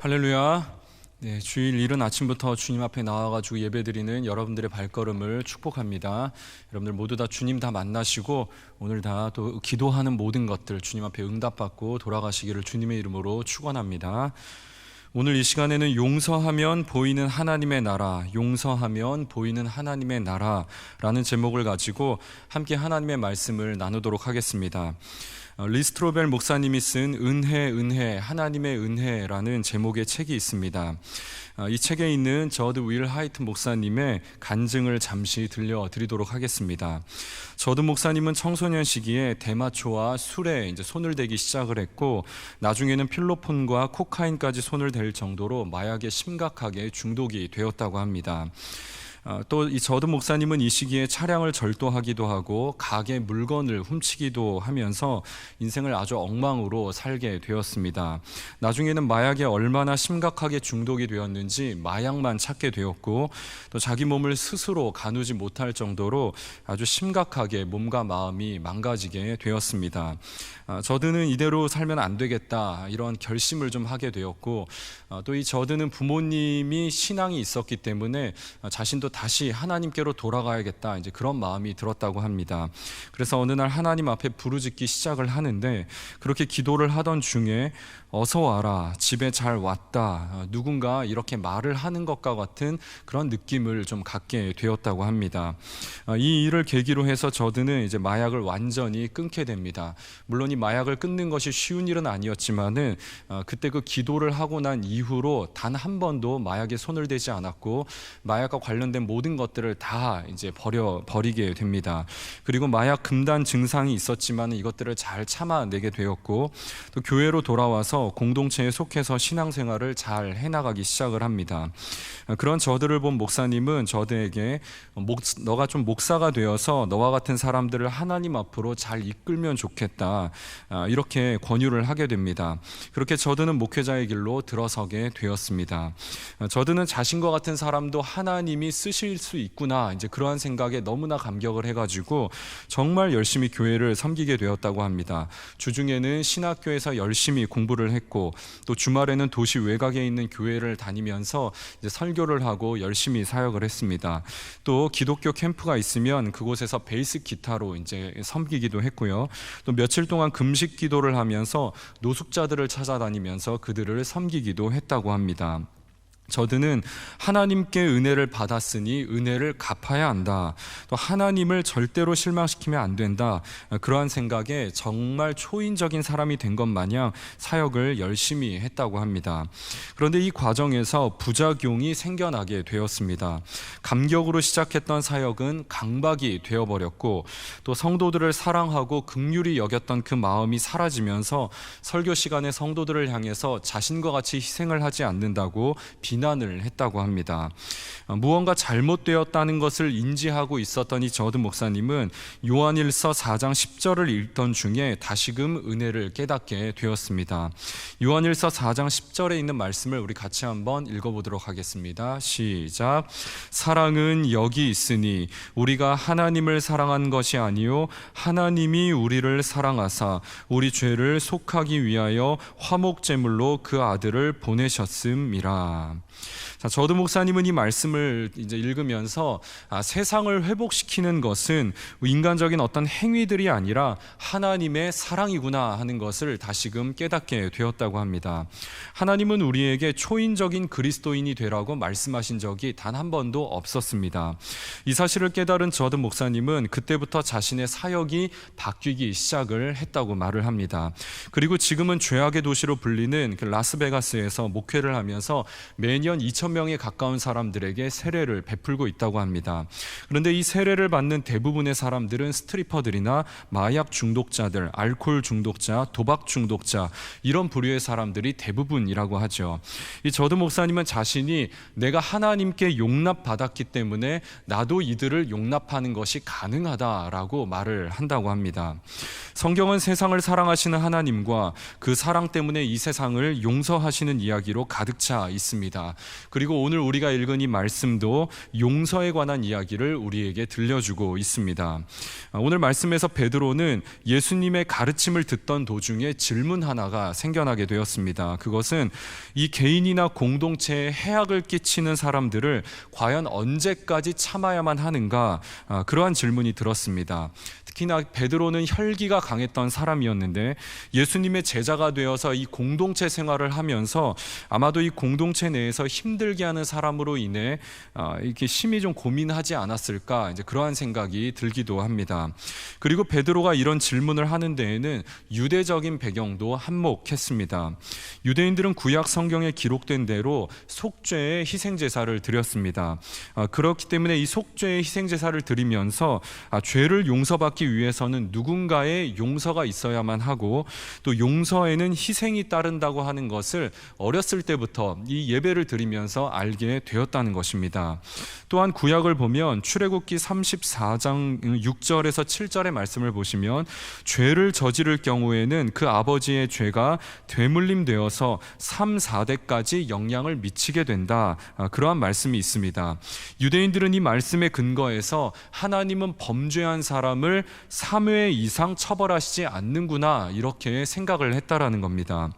할렐루야. 네, 주일 이른 아침부터 주님 앞에 나와가지고 예배드리는 여러분들의 발걸음을 축복합니다. 여러분들 모두 다 주님 다 만나시고 오늘 다 또 기도하는 모든 것들 주님 앞에 응답받고 돌아가시기를 주님의 이름으로 축원합니다. 오늘 이 시간에는 용서하면 보이는 하나님의 나라, 용서하면 보이는 하나님의 나라라는 제목을 가지고 함께 하나님의 말씀을 나누도록 하겠습니다. 리스트로벨 목사님이 쓴 은혜, 하나님의 은혜라는 제목의 책이 있습니다. 이 책에 있는 저드 윌 하이트 목사님의 간증을 잠시 들려드리도록 하겠습니다. 저드 목사님은 청소년 시기에 대마초와 술에 손을 대기 시작을 했고, 나중에는 필로폰과 코카인까지 손을 댈 정도로 마약에 심각하게 중독이 되었다고 합니다. 또 이 저드 목사님은 이 시기에 차량을 절도하기도 하고 가게 물건을 훔치기도 하면서 인생을 아주 엉망으로 살게 되었습니다. 나중에는 마약에 얼마나 심각하게 중독이 되었는지 마약만 찾게 되었고, 또 자기 몸을 스스로 가누지 못할 정도로 아주 심각하게 몸과 마음이 망가지게 되었습니다. 저드는 이대로 살면 안 되겠다, 이런 결심을 좀 하게 되었고, 또 이 저드는 부모님이 신앙이 있었기 때문에 자신도 다시 하나님께로 돌아가야겠다, 그런 마음이 들었다고 합니다. 그래서 어느 날 하나님 앞에 부르짖기 시작을 하는데, 그렇게 기도를 하던 중에 어서 와라, 집에 잘 왔다, 누군가 이렇게 말을 하는 것과 같은 그런 느낌을 좀 갖게 되었다고 합니다. 이 일을 계기로 해서 저드는 마약을 완전히 끊게 됩니다. 물론 이 마약을 끊는 것이 쉬운 일은 아니었지만은 그때 그 기도를 하고 난 이후로 단 한 번도 마약에 손을 대지 않았고, 마약과 관련된 모든 것들을 다 버리게 됩니다. 그리고 마약 금단 증상이 있었지만 이것들을 잘 참아내게 되었고, 또 교회로 돌아와서 공동체에 속해서 신앙생활을 잘 해나가기 시작을 합니다. 그런 저들을 본 목사님은 저들에게 너가 좀 목사가 되어서 너와 같은 사람들을 하나님 앞으로 잘 이끌면 좋겠다, 이렇게 권유를 하게 됩니다. 그렇게 저드는 목회자의 길로 들어서게 되었습니다. 저드는 자신과 같은 사람도 하나님이 쓰실 수 있구나, 그러한 생각에 너무나 감격을 해가지고 정말 열심히 교회를 섬기게 되었다고 합니다. 주중에는 신학교에서 열심히 공부를 했고, 또 주말에는 도시 외곽에 있는 교회를 다니면서 설교를 하고 열심히 사역을 했습니다. 또 기독교 캠프가 있으면 그곳에서 베이스 기타로 섬기기도 했고요. 또 며칠 동안 금식 기도를 하면서 노숙자들을 찾아다니면서 그들을 섬기기도 했다고 합니다. 저드는 하나님께 은혜를 받았으니 은혜를 갚아야 한다, 또 하나님을 절대로 실망시키면 안 된다, 그러한 생각에 정말 초인적인 사람이 된 것 마냥 사역을 열심히 했다고 합니다. 그런데 이 과정에서 부작용이 생겨나게 되었습니다. 감격으로 시작했던 사역은 강박이 되어버렸고, 또 성도들을 사랑하고 긍휼히 여겼던 그 마음이 사라지면서 설교 시간에 성도들을 향해서 자신과 같이 희생을 하지 않는다고 비난을 했다고 합니다. 무언가 잘못되었다는 것을 인지하고 있었던 이 저드 목사님은 요한일서 4장 10절을 읽던 중에 다시금 은혜를 깨닫게 되었습니다. 요한일서 4장 10절에 있는 말씀을 우리 같이 한번 읽어보도록 하겠습니다. 시작. 사랑은 여기 있으니 우리가 하나님을 사랑한 것이 아니요 하나님이 우리를 사랑하사 우리 죄를 속하기 위하여 화목제물로 그 아들을 보내셨음이라. 자, 저드 목사님은 이 말씀을 읽으면서 세상을 회복시키는 것은 인간적인 어떤 행위들이 아니라 하나님의 사랑이구나 하는 것을 다시금 깨닫게 되었다고 합니다. 하나님은 우리에게 초인적인 그리스도인이 되라고 말씀하신 적이 단 한 번도 없었습니다. 이 사실을 깨달은 저드 목사님은 그때부터 자신의 사역이 바뀌기 시작을 했다고 말을 합니다. 그리고 지금은 죄악의 도시로 불리는 그 라스베가스에서 목회를 하면서 매년 2,000명에 가까운 사람들에게 세례를 베풀고 있다고 합니다. 그런데 이 세례를 받는 대부분의 사람들은 스트리퍼들이나 마약 중독자들, 알코올 중독자, 도박 중독자, 이런 부류의 사람들이 대부분이라고 하죠. 이 저드 목사님은 자신이 내가 하나님께 용납받았기 때문에 나도 이들을 용납하는 것이 가능하다라고 말을 한다고 합니다. 성경은 세상을 사랑하시는 하나님과 그 사랑 때문에 이 세상을 용서하시는 이야기로 가득 차 있습니다. 있습니다. 그리고 오늘 우리가 읽은 이 말씀도 용서에 관한 이야기를 우리에게 들려주고 있습니다. 오늘 말씀에서 베드로는 예수님의 가르침을 듣던 도중에 질문 하나가 생겨나게 되었습니다. 그것은 이 개인이나 공동체에 해악을 끼치는 사람들을 과연 언제까지 참아야만 하는가, 그러한 질문이 들었습니다. 특히나 베드로는 혈기가 강했던 사람이었는데 예수님의 제자가 되어서 이 공동체 생활을 하면서 아마도 이 공동체 내에서 힘들게 하는 사람으로 인해 이렇게 심히 좀 고민하지 않았을까, 이제 그러한 생각이 들기도 합니다. 그리고 베드로가 이런 질문을 하는 데에는 유대적인 배경도 한몫했습니다. 유대인들은 구약 성경에 기록된 대로 속죄의 희생제사를 드렸습니다. 그렇기 때문에 이 속죄의 희생제사를 드리면서 죄를 용서받기 위해서는 누군가의 용서가 있어야만 하고, 또 용서에는 희생이 따른다고 하는 것을 어렸을 때부터 이 예배를 드리면서 알게 되었다는 것입니다. 또한 구약을 보면 출애굽기 34장 6절에서 7절의 말씀을 보시면 죄를 저지를 경우에는 그 아버지의 죄가 되물림되어서 3, 4대까지 영향을 미치게 된다, 그러한 말씀이 있습니다. 유대인들은 이 말씀에 근거해서 하나님은 범죄한 사람을 3회 이상 처벌하시지 않는구나, 이렇게 생각을 했다라는 겁니다.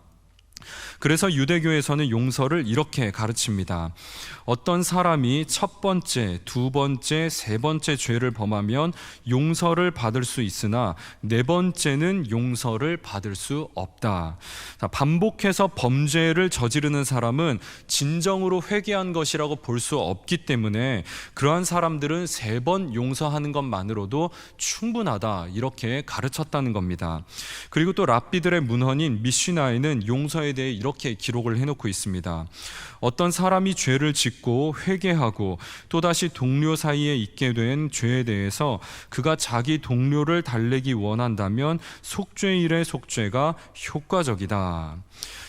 그래서 유대교에서는 용서를 이렇게 가르칩니다. 어떤 사람이 첫 번째, 두 번째, 세 번째 죄를 범하면 용서를 받을 수 있으나 네 번째는 용서를 받을 수 없다. 반복해서 범죄를 저지르는 사람은 진정으로 회개한 것이라고 볼 수 없기 때문에 그러한 사람들은 세 번 용서하는 것만으로도 충분하다, 이렇게 가르쳤다는 겁니다. 그리고 또 랍비들의 문헌인 미시나에는 용서에 대해 이렇게 기록을 해놓고 있습니다. 어떤 사람이 죄를 짓고 회개하고 또다시 동료 사이에 있게 된 죄에 대해서 그가 자기 동료를 달래기 원한다면 속죄일의 속죄가 효과적이다.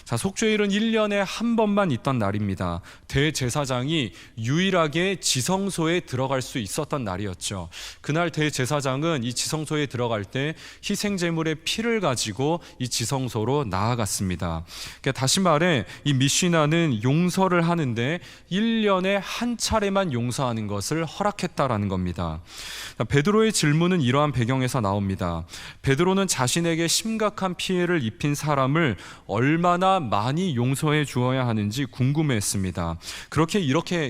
자, 속죄일은 1년에 한 번만 있던 날입니다. 대제사장이 유일하게 지성소에 들어갈 수 있었던 날이었죠. 그날 대제사장은 이 지성소에 들어갈 때 희생제물의 피를 가지고 이 지성소로 나아갔습니다. 그러니까 다시 말해 이 미시나는 용서를 하는데 1년에 한 차례만 용서하는 것을 허락했다라는 겁니다. 베드로의 질문은 이러한 배경에서 나옵니다. 베드로는 자신에게 심각한 피해를 입힌 사람을 얼마나 많이 용서해 주어야 하는지 궁금해했습니다.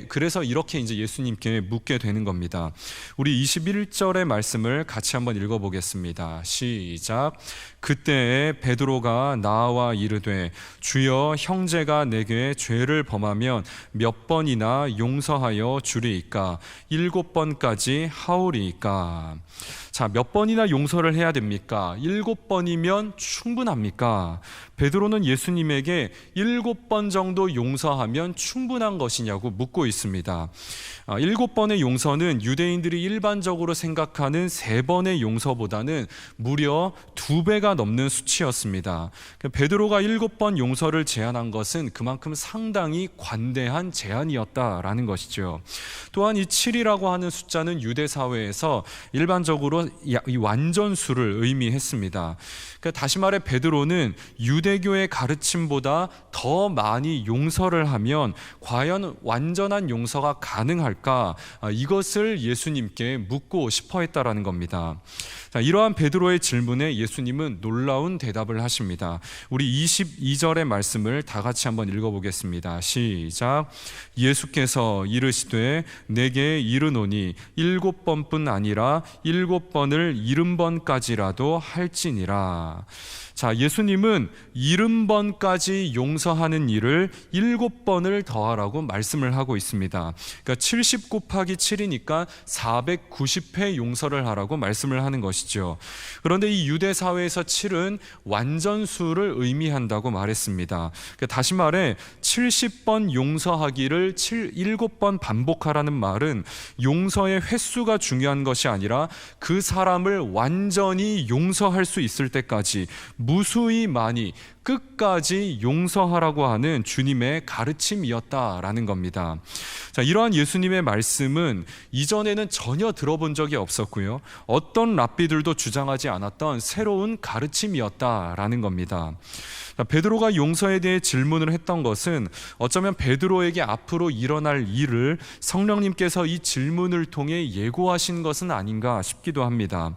그래서 이렇게 이제 예수님께 묻게 되는 겁니다. 우리 21절의 말씀을 같이 한번 읽어보겠습니다. 시작. 그때에 베드로가 나와 이르되 주여, 형제가 내게 죄를 범하면 몇 번이나 용서하여 주리이까? 7번까지 하오리이까? 자, 몇 번이나 용서를 해야 됩니까? 7번이면 충분합니까? 베드로는 예수님에게 7번 정도 용서하면 충분한 것이냐고 묻고 있습니다. 7번의 용서는 유대인들이 일반적으로 생각하는 3번의 용서보다는 무려 2배가 넘는 수치였습니다. 베드로가 7번 용서를 제안한 것은 그만큼 상당히 관대한 제안이었다라는 것이죠. 또한 이 7이라고 하는 숫자는 유대 사회에서 일반적으로 이 완전수를 의미했습니다. 그러니까 다시 말해 베드로는 유대교의 가르침보다 더 많이 용서를 하면 과연 완전한 용서가 가능할까? 이것을 예수님께 묻고 싶어 했다라는 겁니다. 자, 이러한 베드로의 질문에 예수님은 놀라운 대답을 하십니다. 우리 22절의 말씀을 다 같이 한번 읽어보겠습니다. 시작. 예수께서 이르시되 내게 이르노니 7번뿐 아니라 7번을 70번까지라도 할지니라. 자, 예수님은 70번까지 용서하는 일을 7번을 더하라고 말씀을 하고 있습니다. 그러니까 70 곱하기 7이니까 490회 용서를 하라고 말씀을 하는 것이죠. 그런데 이 유대 사회에서 7은 완전수를 의미한다고 말했습니다. 그러니까 다시 말해 70번 용서하기를 7번 반복하라는 말은 용서의 횟수가 중요한 것이 아니라 그 사람을 완전히 용서할 수 있을 때까지 무수히 많이 끝까지 용서하라고 하는 주님의 가르침이었다라는 겁니다. 자, 이러한 예수님의 말씀은 이전에는 전혀 들어본 적이 없었고요, 어떤 랍비들도 주장하지 않았던 새로운 가르침이었다라는 겁니다. 베드로가 용서에 대해 질문을 했던 것은 어쩌면 베드로에게 앞으로 일어날 일을 성령님께서 이 질문을 통해 예고하신 것은 아닌가 싶기도 합니다.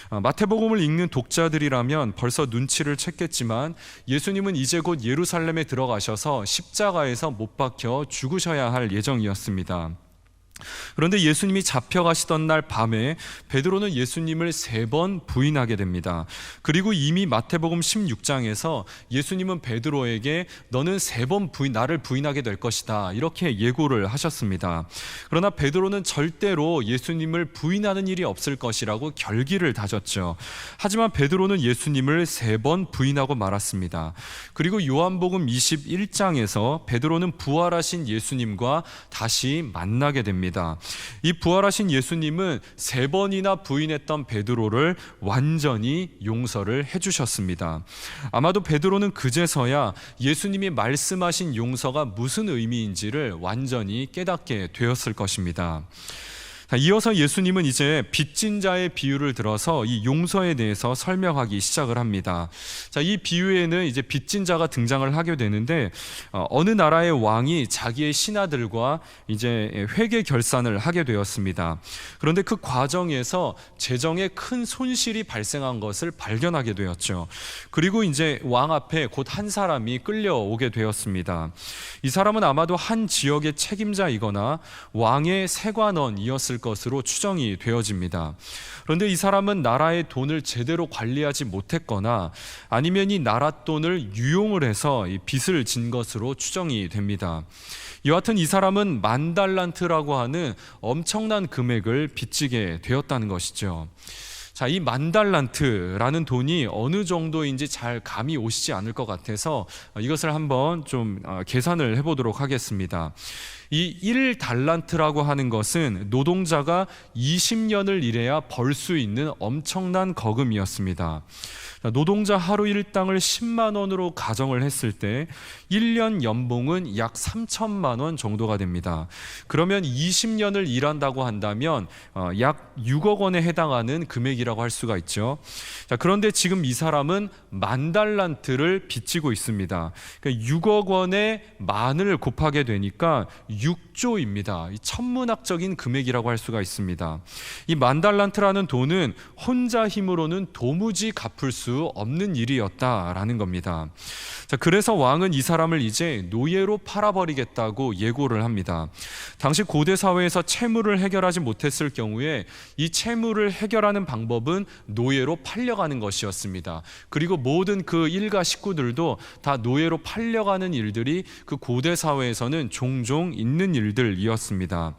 마태복음을 읽는 독자들이라면 벌써 눈치를 챘겠지만 예수님은 이제 곧 예루살렘에 들어가셔서 십자가에서 못 박혀 죽으셔야 할 예정이었습니다. 그런데 예수님이 잡혀가시던 날 밤에 베드로는 예수님을 3번 부인하게 됩니다. 그리고 이미 마태복음 16장에서 예수님은 베드로에게 너는 3번 나를 부인하게 될 것이다, 이렇게 예고를 하셨습니다. 그러나 베드로는 절대로 예수님을 부인하는 일이 없을 것이라고 결기를 다졌죠. 하지만 베드로는 예수님을 3번 부인하고 말았습니다. 그리고 요한복음 21장에서 베드로는 부활하신 예수님과 다시 만나게 됩니다. 이 부활하신 예수님은 3번이나 부인했던 베드로를 완전히 용서를 해주셨습니다. 아마도 베드로는 그제서야 예수님이 말씀하신 용서가 무슨 의미인지를 완전히 깨닫게 되었을 것입니다. 이어서 예수님은 이제 빚진 자의 비유를 들어서 이 용서에 대해서 설명하기 시작을 합니다. 이 비유에는 이제 빚진 자가 등장을 하게 되는데 어느 나라의 왕이 자기의 신하들과 이제 회계 결산을 하게 되었습니다. 그런데 그 과정에서 재정에 큰 손실이 발생한 것을 발견하게 되었죠. 그리고 이제 왕 앞에 곧 한 사람이 끌려오게 되었습니다. 이 사람은 아마도 한 지역의 책임자이거나 왕의 세관원이었을 것으로 추정이 되어집니다. 그런데 이 사람은 나라의 돈을 제대로 관리하지 못했거나 아니면 이 나라 돈을 유용을 해서 이 빚을 진 것으로 추정이 됩니다. 여하튼 이 사람은 10,000달란트라고 하는 엄청난 금액을 빚지게 되었다는 것이죠. 이 10,000달란트라는 돈이 어느 정도인지 잘 감이 오시지 않을 것 같아서 이것을 한번 좀 계산을 해보도록 하겠습니다. 이 1달란트라고 하는 것은 노동자가 20년을 일해야 벌 수 있는 엄청난 거금이었습니다. 노동자 하루 일당을 10만 원으로 가정을 했을 때 1년 연봉은 약 3천만 원 정도가 됩니다. 그러면 20년을 일한다고 한다면 약 6억 원에 해당하는 금액이라고 할 수가 있죠. 그런데 지금 이 사람은 10,000달란트를 빚지고 있습니다. 그러니까 6억 원에 만을 곱하게 되니까 6조입니다. 천문학적인 금액이라고 할 수가 있습니다. 이 10,000달란트라는 돈은 혼자 힘으로는 도무지 갚을 수 없는 일이었다라는 겁니다. 그래서 왕은 이 사람을 이제 노예로 팔아버리겠다고 예고를 합니다. 당시 고대 사회에서 채무를 해결하지 못했을 경우에 이 채무를 해결하는 방법은 노예로 팔려가는 것이었습니다. 그리고 모든 그 일가 식구들도 다 노예로 팔려가는 일들이 그 고대 사회에서는 종종 있는 일들이었습니다.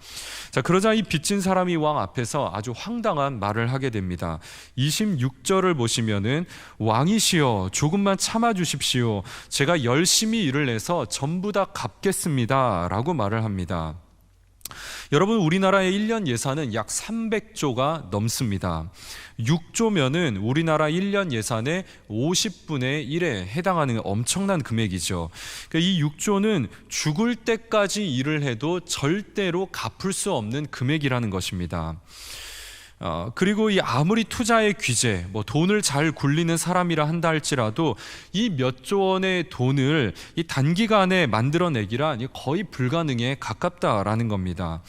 그러자 이 빚진 사람이 왕 앞에서 아주 황당한 말을 하게 됩니다. 26절을 보시면은 왕이시여 조금만 참아 주십시오. 제가 열심히 일을 해서 전부 다 갚겠습니다 라고 말을 합니다. 여러분, 우리나라의 1년 예산은 약 300조가 넘습니다. 6조면은 우리나라 1년 예산의 50분의 1에 해당하는 엄청난 금액이죠. 그러니까 이 6조는 죽을 때까지 일을 해도 절대로 갚을 수 없는 금액이라는 것입니다. 그리고 이 아무리 투자의 귀재, 돈을 잘 굴리는 사람이라 한다 할지라도 이 몇 조 원의 돈을 이 단기간에 만들어내기란 거의 불가능에 가깝다라는 겁니다.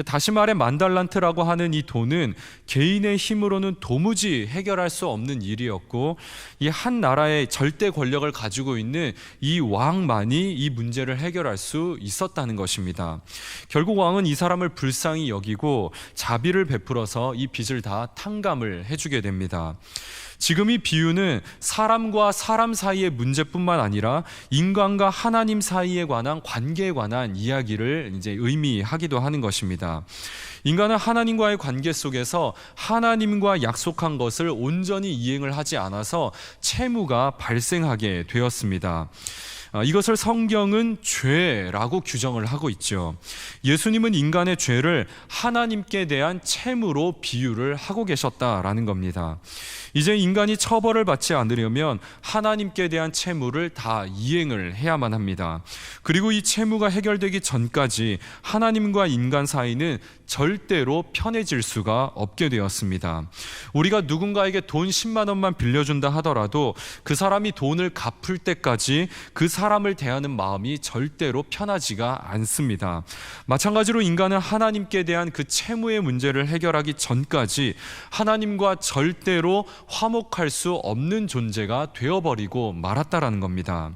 다시 말해 10,000달란트라고 하는 이 돈은 개인의 힘으로는 도무지 해결할 수 없는 일이었고 이 한 나라의 절대 권력을 가지고 있는 이 왕만이 이 문제를 해결할 수 있었다는 것입니다. 결국 왕은 이 사람을 불쌍히 여기고 자비를 베풀어서 이 빚을 다 탕감을 해주게 됩니다. 지금 이 비유는 사람과 사람 사이의 문제뿐만 아니라 인간과 하나님 사이에 관한 관계에 관한 이야기를 이제 의미하기도 하는 것입니다. 인간은 하나님과의 관계 속에서 하나님과 약속한 것을 온전히 이행을 하지 않아서 채무가 발생하게 되었습니다. 이것을 성경은 죄라고 규정을 하고 있죠. 예수님은 인간의 죄를 하나님께 대한 채무로 비유를 하고 계셨다라는 겁니다. 이제 인간이 처벌을 받지 않으려면 하나님께 대한 채무를 다 이행을 해야만 합니다. 그리고 이 채무가 해결되기 전까지 하나님과 인간 사이는 절대로 편해질 수가 없게 되었습니다. 우리가 누군가에게 돈 10만 원만 빌려준다 하더라도 그 사람이 돈을 갚을 때까지 그 사람을 대하는 마음이 절대로 편하지가 않습니다. 마찬가지로 인간은 하나님께 대한 그 채무의 문제를 해결하기 전까지 하나님과 절대로 화목할 수 없는 존재가 되어버리고 말았다라는 겁니다.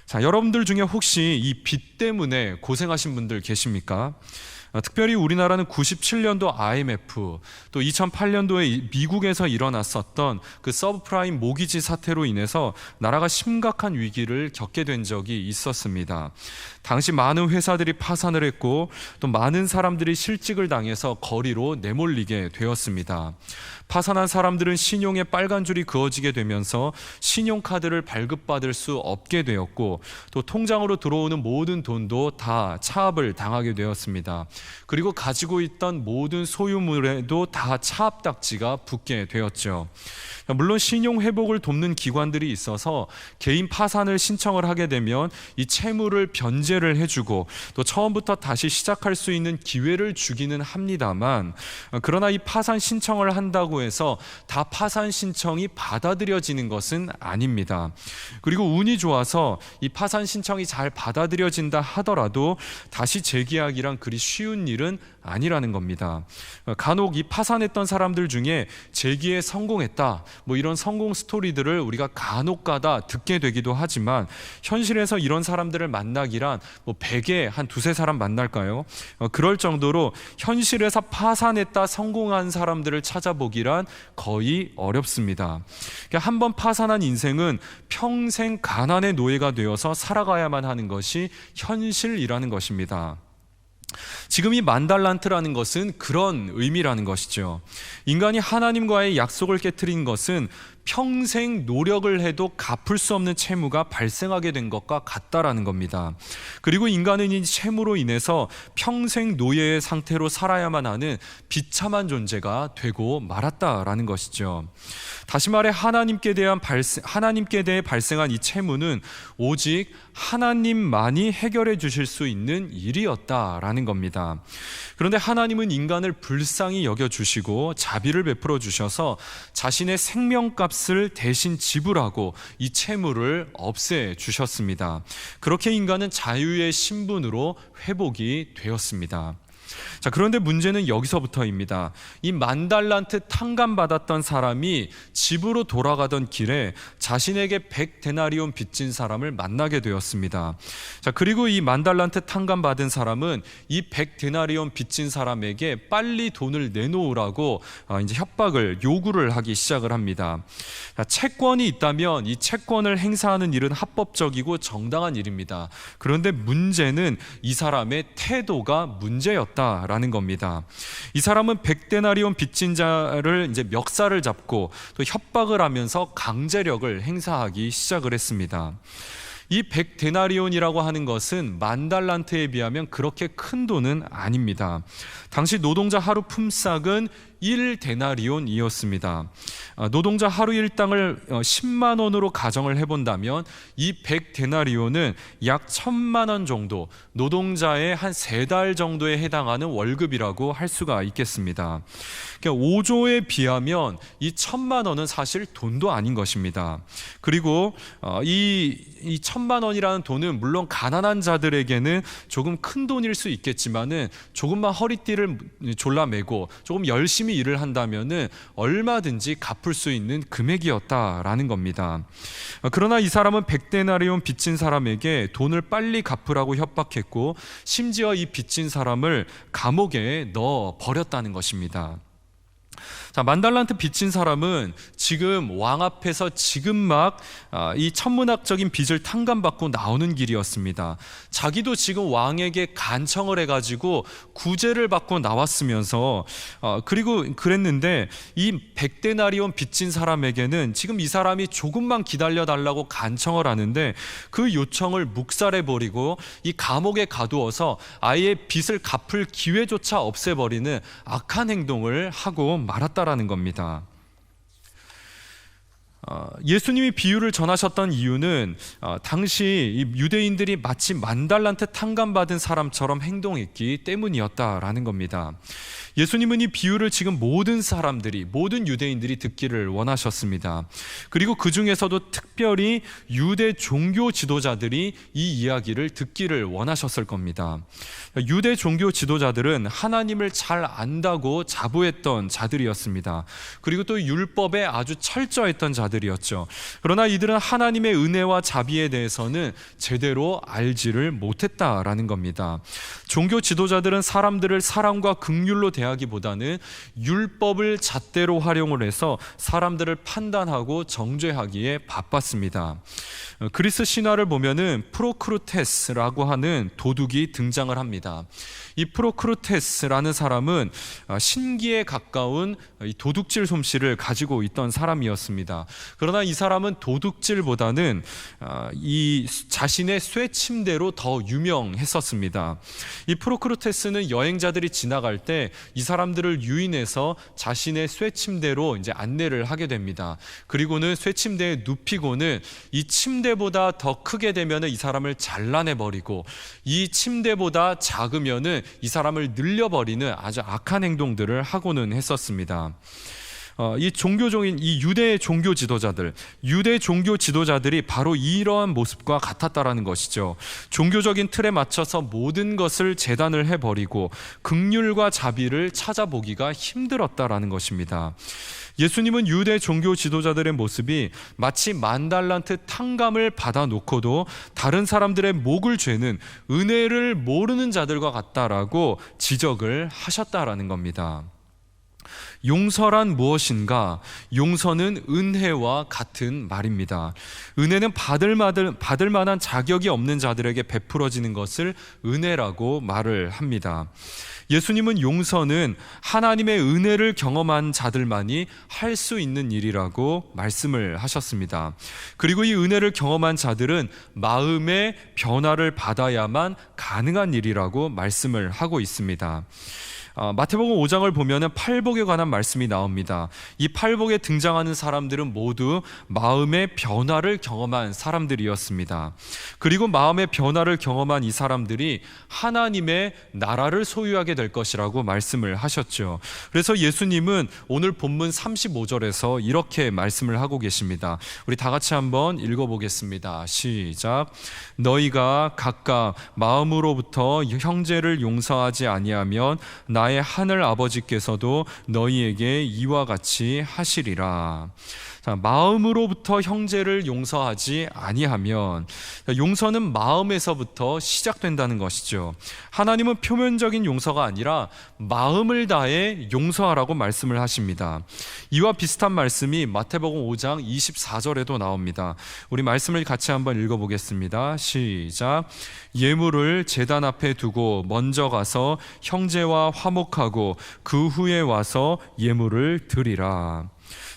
자, 여러분들 중에 혹시 이 빚 때문에 고생하신 분들 계십니까? 특별히 우리나라는 97년도 IMF, 또 2008년도에 미국에서 일어났었던 그 서브프라임 모기지 사태로 인해서 나라가 심각한 위기를 겪게 된 적이 있었습니다. 당시 많은 회사들이 파산을 했고 또 많은 사람들이 실직을 당해서 거리로 내몰리게 되었습니다. 파산한 사람들은 신용에 빨간 줄이 그어지게 되면서 신용카드를 발급받을 수 없게 되었고 또 통장으로 들어오는 모든 돈도 다 차압을 당하게 되었습니다. 그리고 가지고 있던 모든 소유물에도 다 차압 딱지가 붙게 되었죠. 물론 신용 회복을 돕는 기관들이 있어서 개인 파산을 신청을 하게 되면 이 채무를 변제를 해주고 또 처음부터 다시 시작할 수 있는 기회를 주기는 합니다만, 그러나 이 파산 신청을 한다고 해서 다 파산 신청이 받아들여지는 것은 아닙니다. 그리고 운이 좋아서 이 파산 신청이 잘 받아들여진다 하더라도 다시 재계약이란 그리 쉬운 일은 아니라는 겁니다. 간혹 이 파산했던 사람들 중에 재기에 성공했다, 이런 성공 스토리들을 우리가 간혹가다 듣게 되기도 하지만 현실에서 이런 사람들을 만나기란 100에 한 두세 사람 만날까요? 그럴 정도로 현실에서 파산했다 성공한 사람들을 찾아보기란 거의 어렵습니다. 한번 파산한 인생은 평생 가난의 노예가 되어서 살아가야만 하는 것이 현실이라는 것입니다. 지금 이 만달란트라는 것은 그런 의미라는 것이죠. 인간이 하나님과의 약속을 깨트린 것은 평생 노력을 해도 갚을 수 없는 채무가 발생하게 된 것과 같다라는 겁니다. 그리고 인간은 이 채무로 인해서 평생 노예의 상태로 살아야만 하는 비참한 존재가 되고 말았다라는 것이죠. 다시 말해 하나님께 대해 발생한 이 채무는 오직 하나님만이 해결해 주실 수 있는 일이었다라는 겁니다. 그런데 하나님은 인간을 불쌍히 여겨주시고 자비를 베풀어 주셔서 자신의 생명값을 대신 지불하고 이 채무를 없애 주셨습니다. 그렇게 인간은 자유의 신분으로 회복이 되었습니다. 자, 그런데 문제는 여기서부터입니다. 이 만달란트 탕감받았던 사람이 집으로 돌아가던 길에 자신에게 100데나리온 빚진 사람을 만나게 되었습니다. 자, 그리고 이 만달란트 탕감받은 사람은 이 100데나리온 빚진 사람에게 빨리 돈을 내놓으라고 이제 협박을 요구를 하기 시작을 합니다. 자, 채권이 있다면 이 채권을 행사하는 일은 합법적이고 정당한 일입니다. 그런데 문제는 이 사람의 태도가 문제였다라는 겁니다. 이 사람은 100데나리온 빚진 자를 이제 멱살을 잡고 또 협박을 하면서 강제력을 행사하기 시작을 했습니다. 이 100데나리온이라고 하는 것은 만달란트에 비하면 그렇게 큰 돈은 아닙니다. 당시 노동자 하루 품삯은 1데나리온이었습니다. 노동자 하루 일당을 10만 원으로 가정을 해본다면 이 100데나리온은 약 1000만 원 정도, 노동자의 한 3달 정도에 해당하는 월급이라고 할 수가 있겠습니다. 그러니까 5조에 비하면 이 1000만 원은 사실 돈도 아닌 것입니다. 그리고 이 1000만 원이라는 돈은 물론 가난한 자들에게는 조금 큰 돈일 수 있겠지만은 조금만 허리띠를 졸라매고 조금 열심히 일을 한다면은 얼마든지 갚을 수 있는 금액이었다라는 겁니다. 그러나 이 사람은 100데나리온 빚진 사람에게 돈을 빨리 갚으라고 협박했고 심지어 이 빚진 사람을 감옥에 넣어 버렸다는 것입니다. 자, 만달란트 빚진 사람은 지금 왕 앞에서 지금 막 이 천문학적인 빚을 탕감받고 나오는 길이었습니다. 자기도 지금 왕에게 간청을 해가지고 구제를 받고 나왔으면서 그리고 그랬는데 이 100데나리온 빚진 사람에게는 지금 이 사람이 조금만 기다려달라고 간청을 하는데 그 요청을 묵살해버리고 이 감옥에 가두어서 아예 빚을 갚을 기회조차 없애버리는 악한 행동을 하고 말았다라는 겁니다. 예수님이 비유를 전하셨던 이유는 당시 이 유대인들이 마치 만달란트 탕감받은 사람처럼 행동했기 때문이었다라는 겁니다. 예수님은 이 비유를 지금 모든 사람들이, 모든 유대인들이 듣기를 원하셨습니다. 그리고 그 중에서도 특별히 유대 종교 지도자들이 이 이야기를 듣기를 원하셨을 겁니다. 유대 종교 지도자들은 하나님을 잘 안다고 자부했던 자들이었습니다. 그리고 또 율법에 아주 철저했던 자들이었죠. 그러나 이들은 하나님의 은혜와 자비에 대해서는 제대로 알지를 못했다라는 겁니다. 종교 지도자들은 사람들을 사랑과 긍휼로 대하기보다는 율법을 잣대로 활용을 해서 사람들을 판단하고 정죄하기에 바빴습니다. 그리스 신화를 보면은 프로크루테스라고 하는 도둑이 등장을 합니다. 이 프로크루테스라는 사람은 신기에 가까운 도둑질 솜씨를 가지고 있던 사람이었습니다. 그러나 이 사람은 도둑질보다는 이 자신의 쇠침대로 더 유명했었습니다. 이 프로크루테스는 여행자들이 지나갈 때 이 사람들을 유인해서 자신의 쇠침대로 이제 안내를 하게 됩니다. 그리고는 쇠침대에 눕히고는 이 침대보다 더 크게 되면은 이 사람을 잘라내버리고 이 침대보다 작으면은 이 사람을 늘려버리는 아주 악한 행동들을 하고는 했었습니다. 이 종교적인 이 유대 종교 지도자들이 바로 이러한 모습과 같았다라는 것이죠. 종교적인 틀에 맞춰서 모든 것을 재단을 해버리고 긍휼과 자비를 찾아보기가 힘들었다라는 것입니다. 예수님은 유대 종교 지도자들의 모습이 마치 만달란트 탕감을 받아놓고도 다른 사람들의 목을 죄는 은혜를 모르는 자들과 같다라고 지적을 하셨다라는 겁니다. 용서란 무엇인가? 용서는 은혜와 같은 말입니다. 은혜는 받을 만한 자격이 없는 자들에게 베풀어지는 것을 은혜라고 말을 합니다. 예수님은 용서는 하나님의 은혜를 경험한 자들만이 할 수 있는 일이라고 말씀을 하셨습니다. 그리고 이 은혜를 경험한 자들은 마음의 변화를 받아야만 가능한 일이라고 말씀을 하고 있습니다. 마태복음 5장을 보면 팔복에 관한 말씀이 나옵니다. 이 팔복에 등장하는 사람들은 모두 마음의 변화를 경험한 사람들이었습니다. 그리고 마음의 변화를 경험한 이 사람들이 하나님의 나라를 소유하게 될 것이라고 말씀을 하셨죠. 그래서 예수님은 오늘 본문 35절에서 이렇게 말씀을 하고 계십니다. 우리 다 같이 한번 읽어보겠습니다. 시작. 너희가 각각 마음으로부터 형제를 용서하지 아니하면 나의 하늘 아버지께서도 너희에게 이와 같이 하시리라. 자, 마음으로부터 형제를 용서하지 아니하면, 용서는 마음에서부터 시작된다는 것이죠. 하나님은 표면적인 용서가 아니라 마음을 다해 용서하라고 말씀을 하십니다. 이와 비슷한 말씀이 마태복음 5장 24절에도 나옵니다. 우리 말씀을 같이 한번 읽어보겠습니다. 시작. 예물을 제단 앞에 두고 먼저 가서 형제와 화목하고 그 후에 와서 예물을 드리라.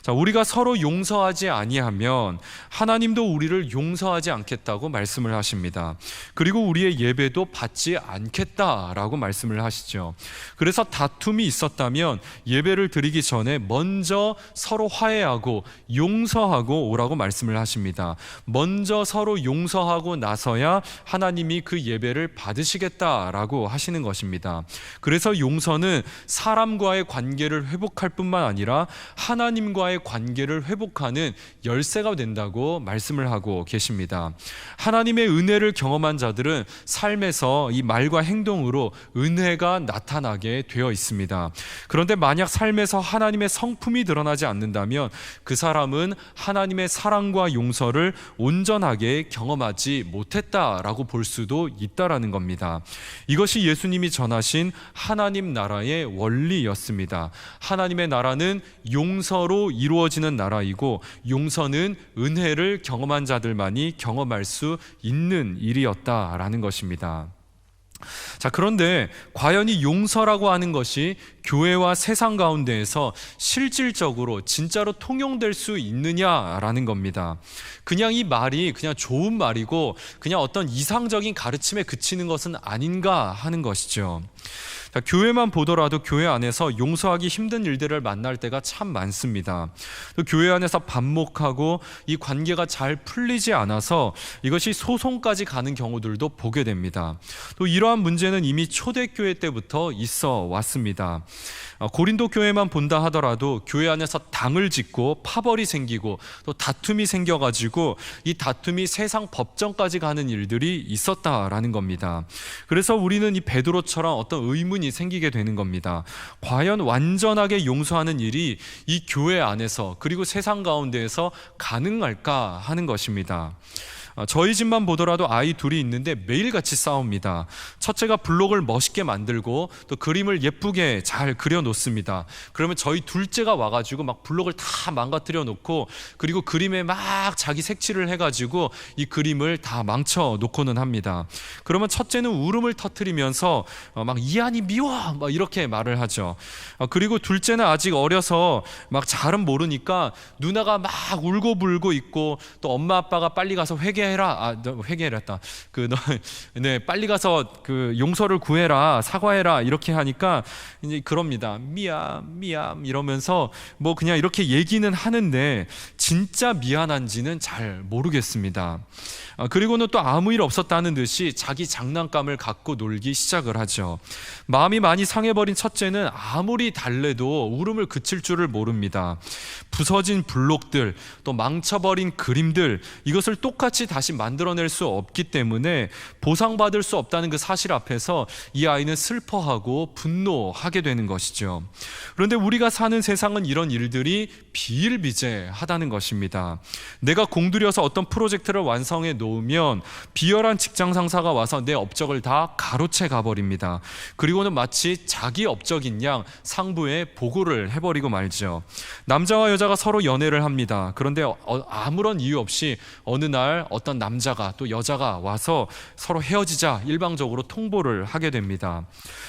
자, 우리가 서로 용서하지 아니하면 하나님도 우리를 용서하지 않겠다고 말씀을 하십니다. 그리고 우리의 예배도 받지 않겠다라고 말씀을 하시죠. 그래서 다툼이 있었다면 예배를 드리기 전에 먼저 서로 화해하고 용서하고 오라고 말씀을 하십니다. 먼저 서로 용서하고 나서야 하나님이 그 예배를 받으시겠다라고 하시는 것입니다. 그래서 용서는 사람과의 관계를 회복할 뿐만 아니라 하나님과의 하나님과의 관계를 회복하는 열쇠가 된다고 말씀을 하고 계십니다. 하나님의 은혜를 경험한 자들은 삶에서 이 말과 행동으로 은혜가 나타나게 되어 있습니다. 그런데 만약 삶에서 하나님의 성품이 드러나지 않는다면 그 사람은 하나님의 사랑과 용서를 온전하게 경험하지 못했다라고 볼 수도 있다라는 겁니다. 이것이 예수님이 전하신 하나님 나라의 원리였습니다. 하나님의 나라는 용서로 이루어지는 나라이고 용서는 은혜를 경험한 자들만이 경험할 수 있는 일이었다라는 것입니다. 자, 그런데 과연 이 용서라고 하는 것이 교회와 세상 가운데에서 실질적으로 진짜로 통용될 수 있느냐라는 겁니다. 그냥 이 말이 그냥 좋은 말이고 그냥 어떤 이상적인 가르침에 그치는 것은 아닌가 하는 것이죠. 자, 교회만 보더라도 교회 안에서 용서하기 힘든 일들을 만날 때가 참 많습니다. 또 교회 안에서 반목하고 이 관계가 잘 풀리지 않아서 이것이 소송까지 가는 경우들도 보게 됩니다. 또 이러한 문제는 이미 초대교회 때부터 있어 왔습니다. 고린도 교회만 본다 하더라도 교회 안에서 당을 짓고 파벌이 생기고 또 다툼이 생겨가지고 이 다툼이 세상 법정까지 가는 일들이 있었다라는 겁니다. 그래서 우리는 이 베드로처럼 어떤 의문이 생기게 되는 겁니다. 과연 완전하게 용서하는 일이 이 교회 안에서 그리고 세상 가운데에서 가능할까 하는 것입니다. 저희 집만 보더라도 아이 둘이 있는데 매일같이 싸웁니다. 첫째가 블록을 멋있게 만들고 또 그림을 예쁘게 잘 그려놓습니다. 그러면 저희 둘째가 와가지고 막 블록을 다 망가뜨려 놓고 그리고 그림에 막 자기 색칠을 해가지고 이 그림을 다 망쳐 놓고는 합니다. 그러면 첫째는 울음을 터뜨리면서 막 이한이 미워 막 이렇게 말을 하죠. 그리고 둘째는 아직 어려서 막 잘은 모르니까 누나가 막 울고불고 있고 또 엄마 아빠가 빨리 가서 회개해라. 회개해라. 빨리 가서 그 용서를 구해라, 사과해라 이렇게 하니까 이제 그럽니다. 미안 이러면서 뭐 그냥 이렇게 얘기는 하는데 진짜 미안한지는 잘 모르겠습니다. 그리고는 또 아무 일 없었다는 듯이 자기 장난감을 갖고 놀기 시작을 하죠. 마음이 많이 상해버린 첫째는 아무리 달래도 울음을 그칠 줄을 모릅니다. 부서진 블록들, 또 망쳐버린 그림들, 이것을 똑같이 다시 만들어낼 수 없기 때문에 보상받을 수 없다는 그 사실 앞에서 이 아이는 슬퍼하고 분노하게 되는 것이죠. 그런데 우리가 사는 세상은 이런 일들이 비일비재하다는 것입니다. 내가 공들여서 어떤 프로젝트를 완성해 놓으면 비열한 직장 상사가 와서 내 업적을 다 가로채 가버립니다. 그리고는 마치 자기 업적인 양 상부에 보고를 해버리고 말죠. 남자와 여자가 서로 연애를 합니다. 그런데 아무런 이유 없이 어느 날 어떤 남자가 또 여자가 와서 서로 헤어지자 일방적으로 통보를 하게 됩니다.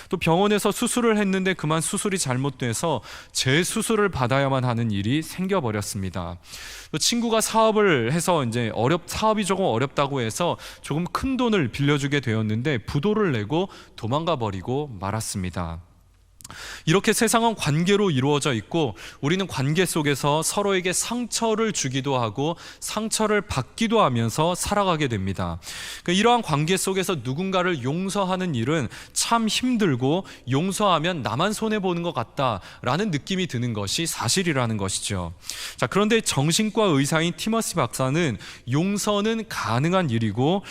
또 병원에서 수술을 했는데 그만 수술이 잘못돼서 재수술을 받아야만 하는 일이 생겨버렸습니다. 또 친구가 사업을 해서 이제 사업이 조금 어렵다고 해서 조금 큰 돈을 빌려주게 되었는데 부도를 내고 도망가 버리고 말았습니다. 이렇게 세상은 관계로 이루어져 있고 우리는 관계 속에서 서로에게 상처를 주기도 하고 상처를 받기도 하면서 살아가게 됩니다. 그러니까 이러한 관계 속에서 누군가를 용서하는 일은 참 힘들고 용서하면 나만 손해보는 것 같다라는 느낌이 드는 것이 사실이라는 것이죠. 자, 그런데 정신과 의사인 티머시 박사는 용서는 가능한 일이고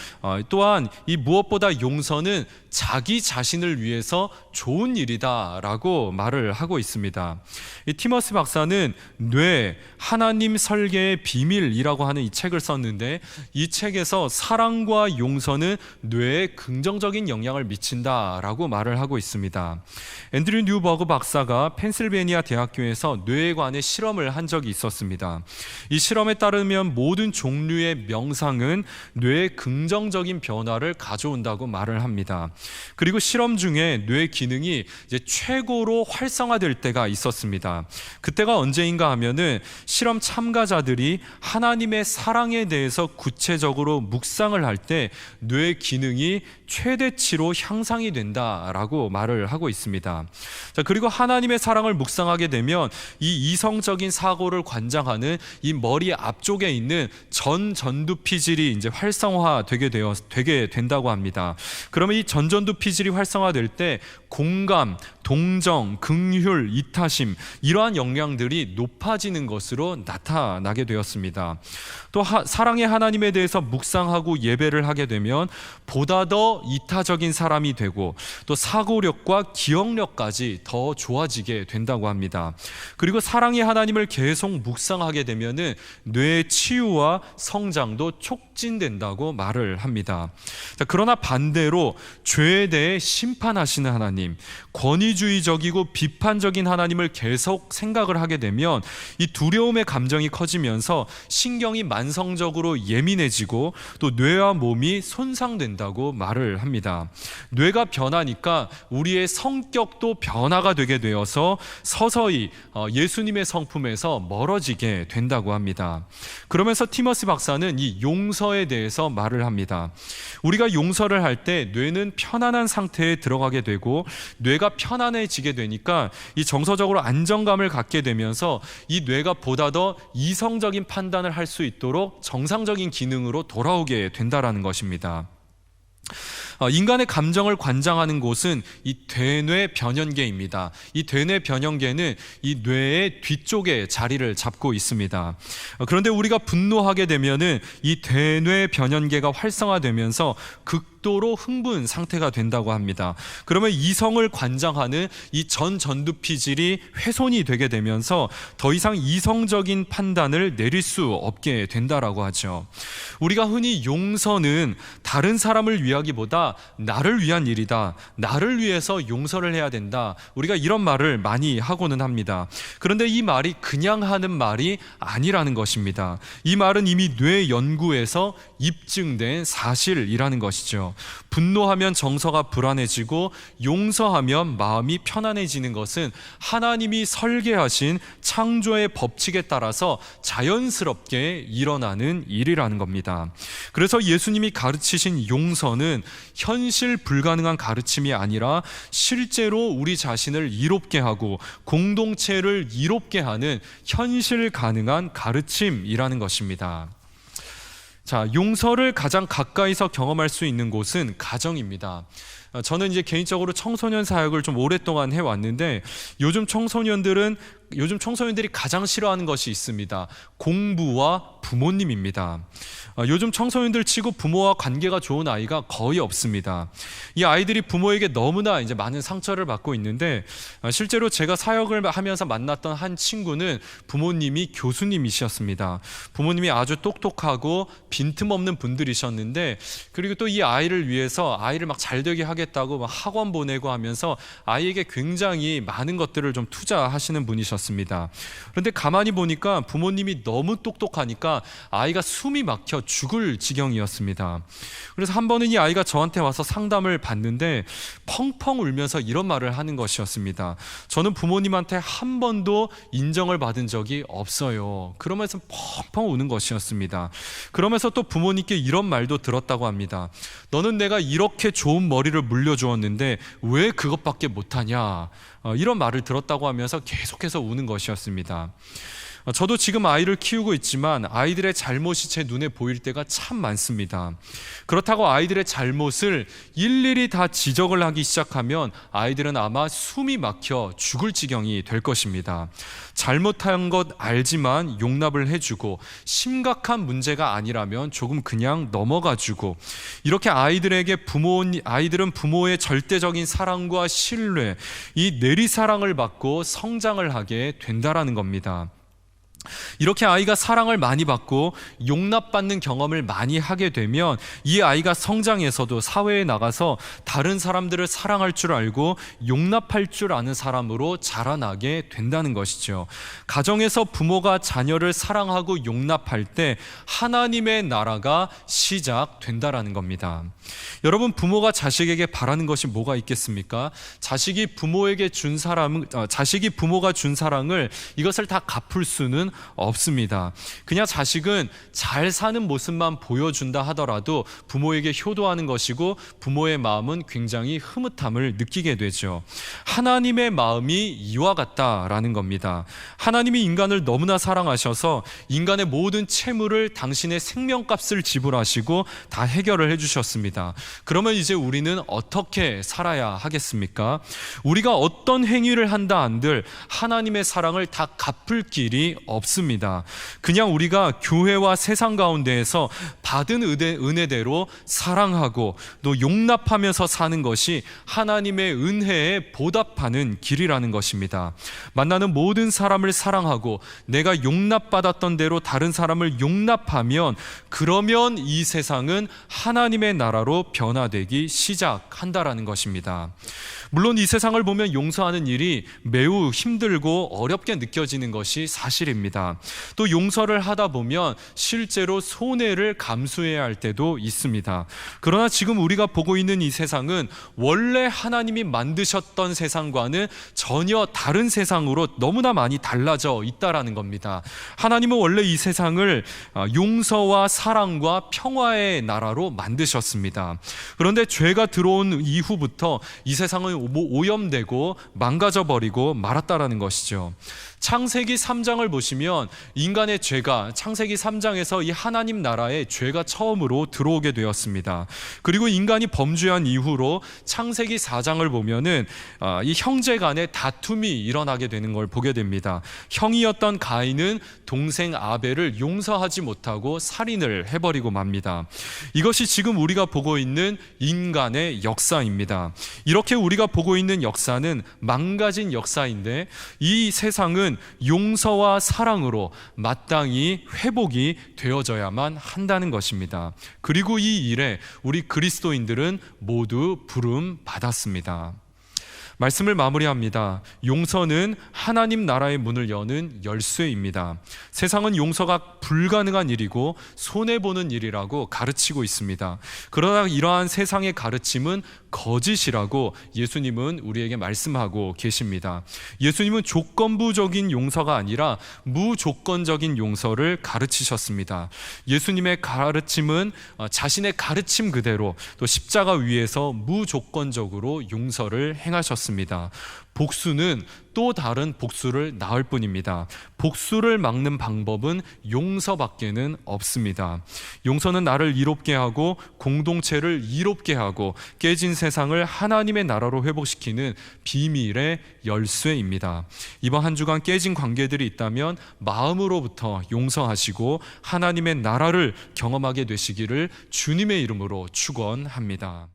또한 이 무엇보다 용서는 자기 자신을 위해서 좋은 일이다라고 말을 하고 있습니다. 이 티머시 박사는 뇌, 하나님 설계의 비밀이라고 하는 이 책을 썼는데 이 책에서 사랑과 용서는 뇌에 긍정적인 영향을 미친다라고 말을 하고 있습니다. 앤드류 뉴버그 박사가 펜실베니아 대학교에서 뇌에 관해 실험을 한 적이 있었습니다. 이 실험에 따르면 모든 종류의 명상은 뇌에 긍정적인 변화를 가져온다고 말을 합니다. 그리고 실험 중에 뇌 기능이 이제 최고로 활성화될 때가 있었습니다. 그때가 언제인가 하면은 실험 참가자들이 하나님의 사랑에 대해서 구체적으로 묵상을 할 때 뇌 기능이 최대치로 향상이 된다라고 말을 하고 있습니다. 자, 그리고 하나님의 사랑을 묵상하게 되면 이 이성적인 사고를 관장하는 이 머리 앞쪽에 있는 전두피질이 이제 되게 된다고 합니다. 그러면 이 전두피질이 활성화될 때 공감, 동정, 긍휼, 이타심 이러한 역량들이 높아지는 것으로 나타나게 되었습니다. 또 사랑의 하나님에 대해서 묵상하고 예배를 하게 되면 보다 더 이타적인 사람이 되고 또 사고력과 기억력까지 더 좋아지게 된다고 합니다. 그리고 사랑의 하나님을 계속 묵상하게 되면은 뇌의 치유와 성장도 촉진된다고 말을 합니다. 자, 그러나 반대로 죄에 대해 심판하시는 하나님, 권위주의적이고 비판적인 하나님을 계속 생각을 하게 되면 이 두려움의 감정이 커지면서 신경이 만성적으로 예민해지고 또 뇌와 몸이 손상된다고 말을 합니다. 뇌가 변하니까 우리의 성격도 변화가 되게 되어서 서서히 예수님의 성품에서 멀어지게 된다고 합니다. 그러면서 티머스 박사는 이 용서에 대해서 말을 합니다. 우리가 용서를 할 때 뇌는 편안한 상태에 들어가게 되고 뇌가 편안해지게 되니까 이 정서적으로 안정감을 갖게 되면서 이 뇌가 보다 더 이성적인 판단을 할 수 있도록 정상적인 기능으로 돌아오게 된다라는 것입니다. 인간의 감정을 관장하는 곳은 이 대뇌 변연계입니다. 이 대뇌 변연계는 이 뇌의 뒤쪽에 자리를 잡고 있습니다. 그런데 우리가 분노하게 되면은 이 대뇌 변연계가 활성화되면서 극도로 흥분 상태가 된다고 합니다. 그러면 이성을 관장하는 이 전두피질이 훼손이 되게 되면서 더 이상 이성적인 판단을 내릴 수 없게 된다라고 하죠. 우리가 흔히 용서는 다른 사람을 위하기보다 나를 위한 일이다, 나를 위해서 용서를 해야 된다, 우리가 이런 말을 많이 하고는 합니다. 그런데 이 말이 그냥 하는 말이 아니라는 것입니다. 이 말은 이미 뇌 연구에서 입증된 사실이라는 것이죠. 분노하면 정서가 불안해지고 용서하면 마음이 편안해지는 것은 하나님이 설계하신 창조의 법칙에 따라서 자연스럽게 일어나는 일이라는 겁니다. 그래서 예수님이 가르치신 용서는 현실 불가능한 가르침이 아니라 실제로 우리 자신을 이롭게 하고 공동체를 이롭게 하는 현실 가능한 가르침이라는 것입니다. 자, 용서를 가장 가까이서 경험할 수 있는 곳은 가정입니다. 저는 이제 개인적으로 청소년 사역을 좀 오랫동안 해왔는데 요즘 청소년들이 가장 싫어하는 것이 있습니다. 공부와 부모님입니다. 요즘 청소년들 치고 부모와 관계가 좋은 아이가 거의 없습니다. 이 아이들이 부모에게 너무나 이제 많은 상처를 받고 있는데 실제로 제가 사역을 하면서 만났던 한 친구는 부모님이 교수님이셨습니다. 부모님이 아주 똑똑하고 빈틈없는 분들이셨는데 그리고 또 이 아이를 위해서 아이를 막 잘되게 하겠다고 막 학원 보내고 하면서 아이에게 굉장히 많은 것들을 좀 투자하시는 분이셨습니다. 그런데 가만히 보니까 부모님이 너무 똑똑하니까 아이가 숨이 막혀 죽을 지경이었습니다. 그래서 한 번은 이 아이가 저한테 와서 상담을 받는데 펑펑 울면서 이런 말을 하는 것이었습니다. 저는 부모님한테 한 번도 인정을 받은 적이 없어요. 그러면서 펑펑 우는 것이었습니다. 그러면서 또 부모님께 이런 말도 들었다고 합니다. 너는 내가 이렇게 좋은 머리를 물려주었는데 왜 그것밖에 못하냐, 이런 말을 들었다고 하면서 계속해서 우는 것이었습니다. 저도 지금 아이를 키우고 있지만 아이들의 잘못이 제 눈에 보일 때가 참 많습니다. 그렇다고 아이들의 잘못을 일일이 다 지적을 하기 시작하면 아이들은 아마 숨이 막혀 죽을 지경이 될 것입니다. 잘못한 것 알지만 용납을 해주고 심각한 문제가 아니라면 조금 그냥 넘어가주고 이렇게 아이들은 부모의 절대적인 사랑과 신뢰, 이 내리사랑을 받고 성장을 하게 된다라는 겁니다. 이렇게 아이가 사랑을 많이 받고 용납받는 경험을 많이 하게 되면 이 아이가 성장해서도 사회에 나가서 다른 사람들을 사랑할 줄 알고 용납할 줄 아는 사람으로 자라나게 된다는 것이죠. 가정에서 부모가 자녀를 사랑하고 용납할 때 하나님의 나라가 시작된다라는 겁니다. 여러분, 부모가 자식에게 바라는 것이 뭐가 있겠습니까? 자식이 부모가 준 사랑을 이것을 다 갚을 수는 없습니다. 그냥 자식은 잘 사는 모습만 보여준다 하더라도 부모에게 효도하는 것이고 부모의 마음은 굉장히 흐뭇함을 느끼게 되죠. 하나님의 마음이 이와 같다라는 겁니다. 하나님이 인간을 너무나 사랑하셔서 인간의 모든 채무를 당신의 생명값을 지불하시고 다 해결을 해주셨습니다. 그러면 이제 우리는 어떻게 살아야 하겠습니까? 우리가 어떤 행위를 한다 한들 하나님의 사랑을 다 갚을 길이 없습니다. 그냥 우리가 교회와 세상 가운데에서 받은 은혜대로 사랑하고 또 용납하면서 사는 것이 하나님의 은혜에 보답하는 길이라는 것입니다. 만나는 모든 사람을 사랑하고 내가 용납받았던 대로 다른 사람을 용납하면 그러면 이 세상은 하나님의 나라로 변화되기 시작한다라는 것입니다. 물론 이 세상을 보면 용서하는 일이 매우 힘들고 어렵게 느껴지는 것이 사실입니다. 또 용서를 하다 보면 실제로 손해를 감수해야 할 때도 있습니다. 그러나 지금 우리가 보고 있는 이 세상은 원래 하나님이 만드셨던 세상과는 전혀 다른 세상으로 너무나 많이 달라져 있다라는 겁니다. 하나님은 원래 이 세상을 용서와 사랑과 평화의 나라로 만드셨습니다. 그런데 죄가 들어온 이후부터 이 세상은 오염되고 망가져버리고 말았다라는 것이죠. 창세기 3장을 보시면 인간의 죄가 창세기 3장에서 이 하나님 나라에 죄가 처음으로 들어오게 되었습니다. 그리고 인간이 범죄한 이후로 창세기 4장을 보면은 이 형제 간의 다툼이 일어나게 되는 걸 보게 됩니다. 형이었던 가인은 동생 아벨을 용서하지 못하고 살인을 해버리고 맙니다. 이것이 지금 우리가 보고 있는 인간의 역사입니다. 이렇게 우리가 보고 있는 역사는 망가진 역사인데 이 세상은 용서와 사랑으로 마땅히 회복이 되어져야만 한다는 것입니다. 그리고 이 일에 우리 그리스도인들은 모두 부름 받았습니다. 말씀을 마무리합니다. 용서는 하나님 나라의 문을 여는 열쇠입니다. 세상은 용서가 불가능한 일이고 손해보는 일이라고 가르치고 있습니다. 그러나 이러한 세상의 가르침은 거짓이라고 예수님은 우리에게 말씀하고 계십니다. 예수님은 조건부적인 용서가 아니라 무조건적인 용서를 가르치셨습니다. 예수님의 가르침은 자신의 가르침 그대로 또 십자가 위에서 무조건적으로 용서를 행하셨습니다. 복수는 또 다른 복수를 낳을 뿐입니다. 복수를 막는 방법은 용서밖에는 없습니다. 용서는 나를 이롭게 하고 공동체를 이롭게 하고 깨진 세상을 하나님의 나라로 회복시키는 비밀의 열쇠입니다. 이번 한 주간 깨진 관계들이 있다면 마음으로부터 용서하시고 하나님의 나라를 경험하게 되시기를 주님의 이름으로 축원합니다.